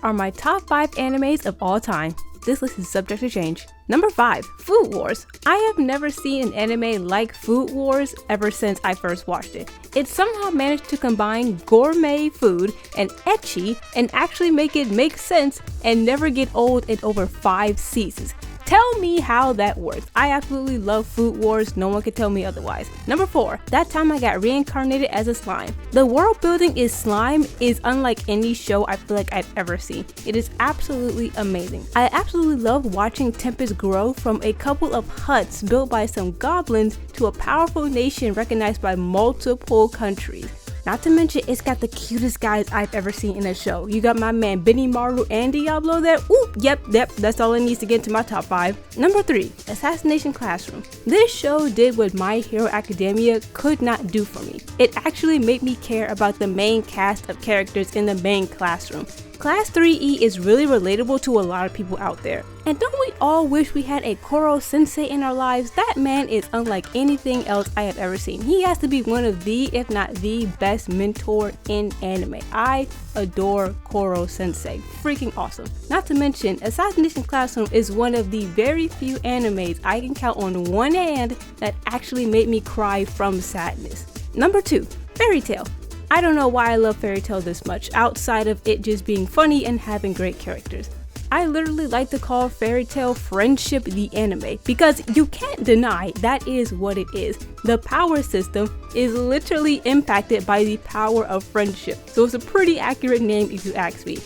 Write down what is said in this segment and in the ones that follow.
are my top 5 animes of all time. This list is subject to change. Number 5, Food Wars. I have never seen an anime like Food Wars ever since I first watched it. It somehow managed to combine gourmet food and ecchi and actually make it make sense and never get old in over 5 seasons. Tell me how that works. I absolutely love Food Wars, no one can tell me otherwise. Number 4, that time I got reincarnated as a slime. The world building in Slime is unlike any show I feel like I've ever seen. It is absolutely amazing. I absolutely love watching Tempest grow from a couple of huts built by some goblins to a powerful nation recognized by multiple countries. Not to mention, it's got the cutest guys I've ever seen in a show. You got my man Benimaru and Diablo there. Ooh, yep, that's all it needs to get into my top 5. Number 3, Assassination Classroom. This show did what My Hero Academia could not do for me. It actually made me care about the main cast of characters in the main classroom. Class 3E is really relatable to a lot of people out there. And don't we all wish we had a Koro sensei in our lives? That man is unlike anything else I have ever seen. He has to be one of the, if not the best mentor in anime. I adore Koro sensei. Freaking awesome. Not to mention, Assassination Classroom is one of the very few animes I can count on one hand that actually made me cry from sadness. Number 2, Fairy Tail. I don't know why I love Fairy Tail this much, outside of it just being funny and having great characters. I literally like to call Fairy Tail Friendship the anime, because you can't deny that is what it is. The power system is literally impacted by the power of friendship, so it's a pretty accurate name if you ask me.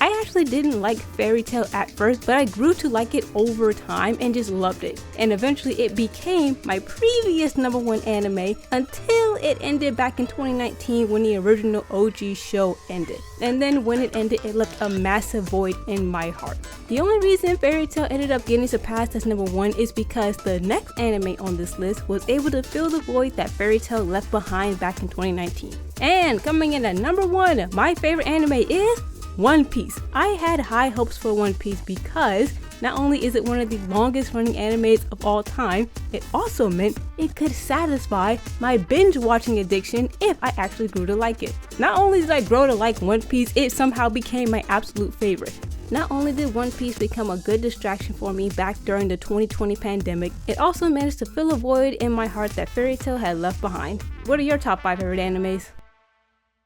I actually didn't like Fairy Tail at first, but I grew to like it over time and just loved it. And eventually it became my previous number 1 anime until it ended back in 2019 when the original OG show ended. And then when it ended, it left a massive void in my heart. The only reason Fairy Tail ended up getting surpassed as number 1 is because the next anime on this list was able to fill the void that Fairy Tail left behind back in 2019. And coming in at number 1, my favorite anime is One Piece. I had high hopes for One Piece because not only is it one of the longest running animes of all time, it also meant it could satisfy my binge watching addiction if I actually grew to like it. Not only did I grow to like One Piece, it somehow became my absolute favorite. Not only did One Piece become a good distraction for me back during the 2020 pandemic, it also managed to fill a void in my heart that Fairy Tail had left behind. What are your top 5 favorite animes?